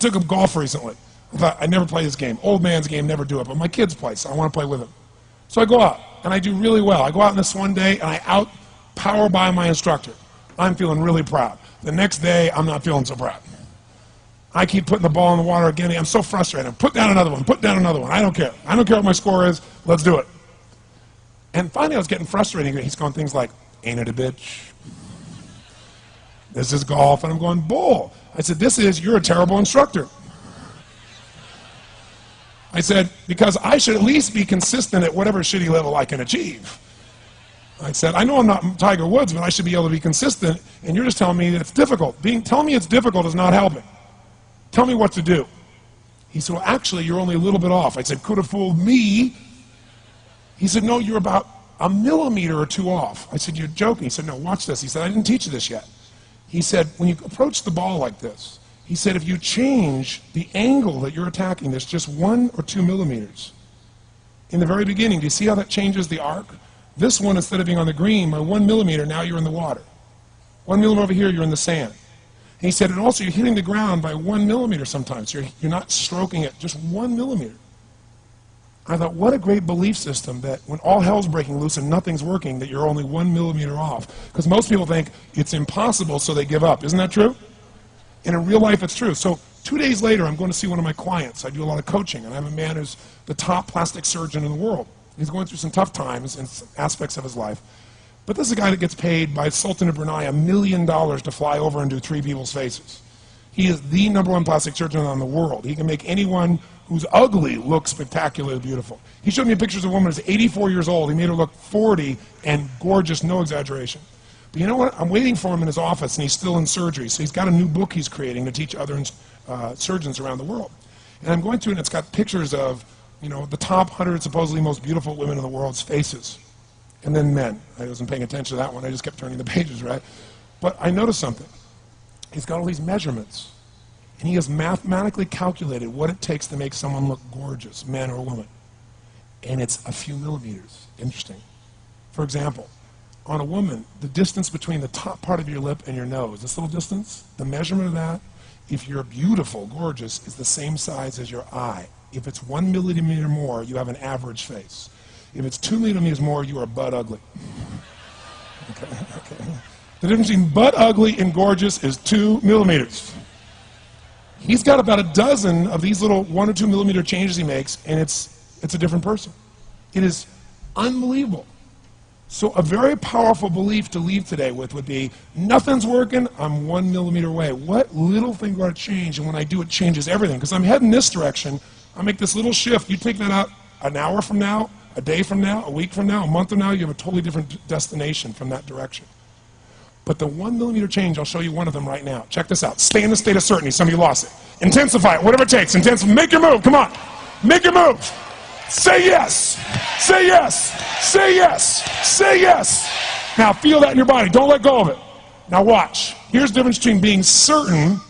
took up golf recently. I thought, I'd never play this game. Old man's game, never do it. But my kids play, so I want to play with them. So I go out, and I do really well. I go out on this one day, and I out-power by my instructor. I'm feeling really proud. The next day, I'm not feeling so proud. I keep putting the ball in the water again. I'm so frustrated. Put down another one. Put down another one. I don't care. I don't care what my score is. Let's do it. And finally, I was getting frustrated. He's going things like, ain't it a bitch? This is golf. And I'm going, bull. I said, you're a terrible instructor. I said, because I should at least be consistent at whatever shitty level I can achieve. I said, I know I'm not Tiger Woods, but I should be able to be consistent, and you're just telling me that it's difficult. Telling me it's difficult is not helping. Tell me what to do. He said, well, actually, you're only a little bit off. I said, could have fooled me. He said, no, you're about a millimeter or two off. I said, you're joking. He said, no, watch this. He said, I didn't teach you this yet. He said, when you approach the ball like this, he said, if you change the angle that you're attacking this just 1 or 2 millimeters, in the very beginning, do you see how that changes the arc? This one, instead of being on the green, by 1 millimeter, now you're in the water. 1 millimeter over here, you're in the sand. And he said, and also you're hitting the ground by 1 millimeter sometimes. You're not stroking it, just 1 millimeter. I thought, what a great belief system that when all hell's breaking loose and nothing's working, that you're only 1 millimeter off. Because most people think it's impossible, so they give up. Isn't that true? And in real life, it's true. So 2 days later, I'm going to see one of my clients. I do a lot of coaching, and I have a man who's the top plastic surgeon in the world. He's going through some tough times in aspects of his life. But this is a guy that gets paid by Sultan of Brunei $1 million to fly over and do 3 people's faces. He is the #1 plastic surgeon in the world. He can make anyone who's ugly look spectacularly beautiful. He showed me pictures of a woman who's 84 years old. He made her look 40 and gorgeous, no exaggeration. But you know what? I'm waiting for him in his office, and he's still in surgery. So he's got a new book he's creating to teach other surgeons around the world. And I'm going through, and it's got pictures of, the top 100 supposedly most beautiful women in the world's faces. And then men. I wasn't paying attention to that one. I just kept turning the pages, right? But I noticed something. He's got all these measurements. And he has mathematically calculated what it takes to make someone look gorgeous, man or woman. And it's a few millimeters. Interesting. For example, on a woman, the distance between the top part of your lip and your nose, this little distance, the measurement of that, if you're beautiful, gorgeous, is the same size as your eye. If it's 1 millimeter more, you have an average face. If it's 2 millimeters more, you are butt ugly. Okay. The difference between butt ugly and gorgeous is 2 millimeters. He's got about a dozen of these little 1 or 2 millimeter changes he makes, and it's a different person. It is unbelievable. So a very powerful belief to leave today with would be, nothing's working, I'm 1 millimeter away. What little thing got to change, and when I do, it changes everything. Because I'm heading this direction, I make this little shift. You take that out an hour from now, a day from now, a week from now, a month from now, you have a totally different destination from that direction. But the 1 millimeter change, I'll show you one of them right now. Check this out. Stay in the state of certainty. Some of you lost it. Intensify it, whatever it takes. Intensify. Make your move. Come on. Make your move. Say yes. Say yes. Say yes. Say yes. Now feel that in your body. Don't let go of it. Now watch. Here's the difference between being certain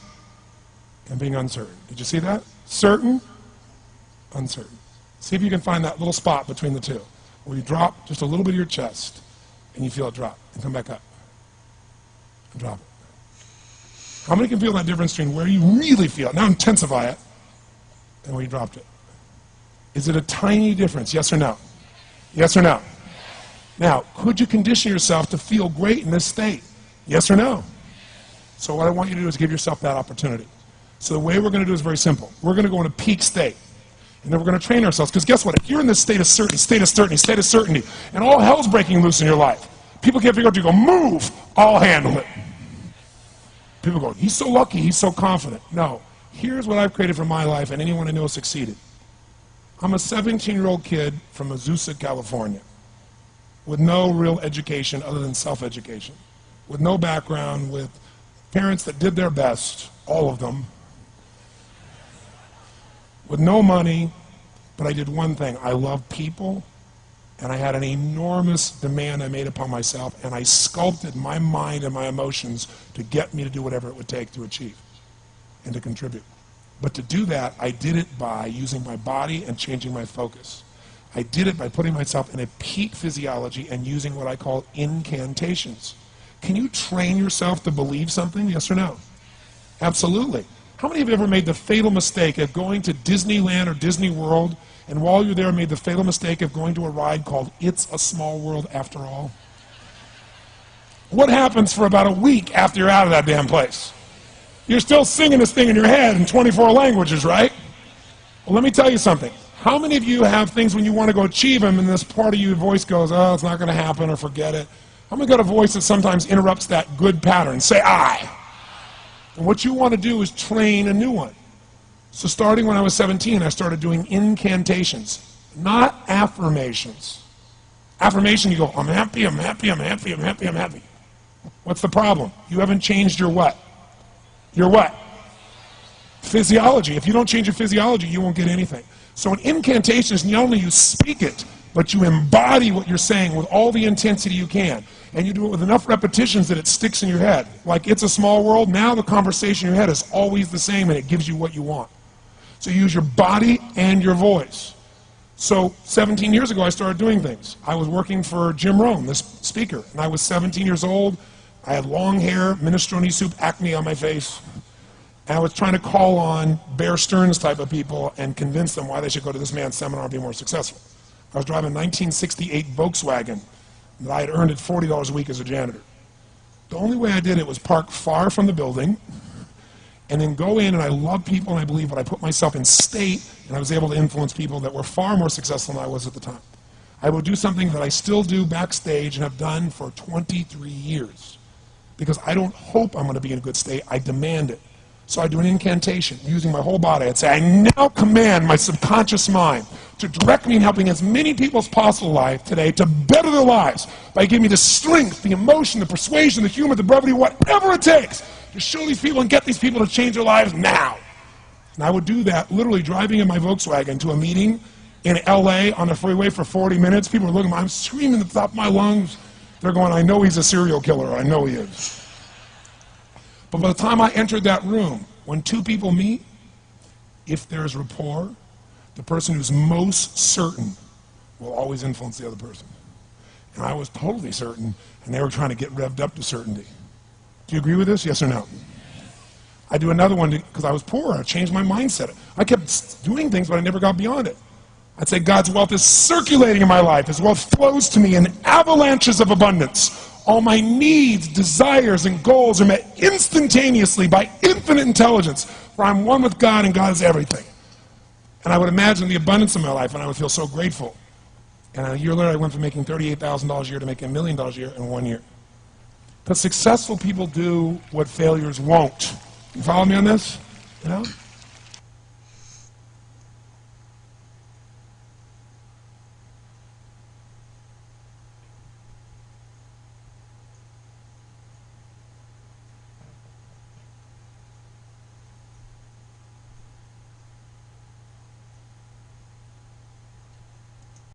and being uncertain. Did you see that? Certain, uncertain. See if you can find that little spot between the two, where you drop just a little bit of your chest, and you feel it drop, and come back up, and drop it. How many can feel that difference between where you really feel it, now intensify it, and where you dropped it? Is it a tiny difference, yes or no? Yes or no? Now, could you condition yourself to feel great in this state? Yes or no? So what I want you to do is give yourself that opportunity. So the way we're going to do is very simple. We're going to go in a peak state. And then we're going to train ourselves, because guess what? If you're in this state of certainty, and all hell's breaking loose in your life, people can't figure out, you go, move, I'll handle it. People go, he's so lucky, he's so confident. No, here's what I've created for my life, and anyone I know has succeeded. I'm a 17-year-old kid from Azusa, California, with no real education other than self-education, with no background, with parents that did their best, all of them, with no money, but I did one thing. I loved people, and I had an enormous demand I made upon myself, and I sculpted my mind and my emotions to get me to do whatever it would take to achieve and to contribute. But to do that, I did it by using my body and changing my focus. I did it by putting myself in a peak physiology and using what I call incantations. Can you train yourself to believe something, yes or no? Absolutely. How many of you ever made the fatal mistake of going to Disneyland or Disney World, and while you're there made the fatal mistake of going to a ride called It's a Small World After All? What happens for about a week after you're out of that damn place? You're still singing this thing in your head in 24 languages, right? Well, let me tell you something. How many of you have things when you want to go achieve them and this part of your voice goes, oh, it's not going to happen, or forget it? How many got a voice that sometimes interrupts that good pattern? Say I. And what you want to do is train a new one. So starting when I was 17, I started doing incantations, not affirmations. Affirmation, you go, I'm happy, I'm happy, I'm happy, I'm happy, I'm happy. What's the problem? You haven't changed your what? Your what? Physiology. If you don't change your physiology, you won't get anything. So an incantation is not only you speak it, but you embody what you're saying with all the intensity you can. And you do it with enough repetitions that it sticks in your head. Like It's a Small World, now the conversation in your head is always the same and it gives you what you want. So you use your body and your voice. So 17 years ago I started doing things. I was working for Jim Rohn, this speaker, and I was 17 years old. I had long hair, minestrone soup, acne on my face. And I was trying to call on Bear Stearns type of people and convince them why they should go to this man's seminar and be more successful. I was driving a 1968 Volkswagen that I had earned at $40 a week as a janitor. The only way I did it was park far from the building and then go in, and I love people and I believe, but I put myself in state and I was able to influence people that were far more successful than I was at the time. I would do something that I still do backstage and have done for 23 years because I don't hope I'm going to be in a good state, I demand it. So I do an incantation using my whole body. I'd say, I now command my subconscious mind to direct me in helping as many people as possible alive today to better their lives by giving me the strength, the emotion, the persuasion, the humor, the brevity, whatever it takes to show these people and get these people to change their lives now. And I would do that literally driving in my Volkswagen to a meeting in LA on the freeway for 40 minutes. People are looking at me, I'm screaming at the top of my lungs. They're going, I know he's a serial killer, I know he is. But by the time I entered that room, when two people meet, if there's rapport, the person who's most certain will always influence the other person. And I was totally certain, and they were trying to get revved up to certainty. Do you agree with this, yes or no? I do another one because I was poor. I changed my mindset. I kept doing things, but I never got beyond it. I'd say God's wealth is circulating in my life. His wealth flows to me in avalanches of abundance. All my needs, desires, and goals are met instantaneously by infinite intelligence, for I'm one with God and God is everything. And I would imagine the abundance of my life, and I would feel so grateful. And a year later, I went from making $38,000 a year to making $1 million a year in 1 year. But successful people do what failures won't. You follow me on this? You know?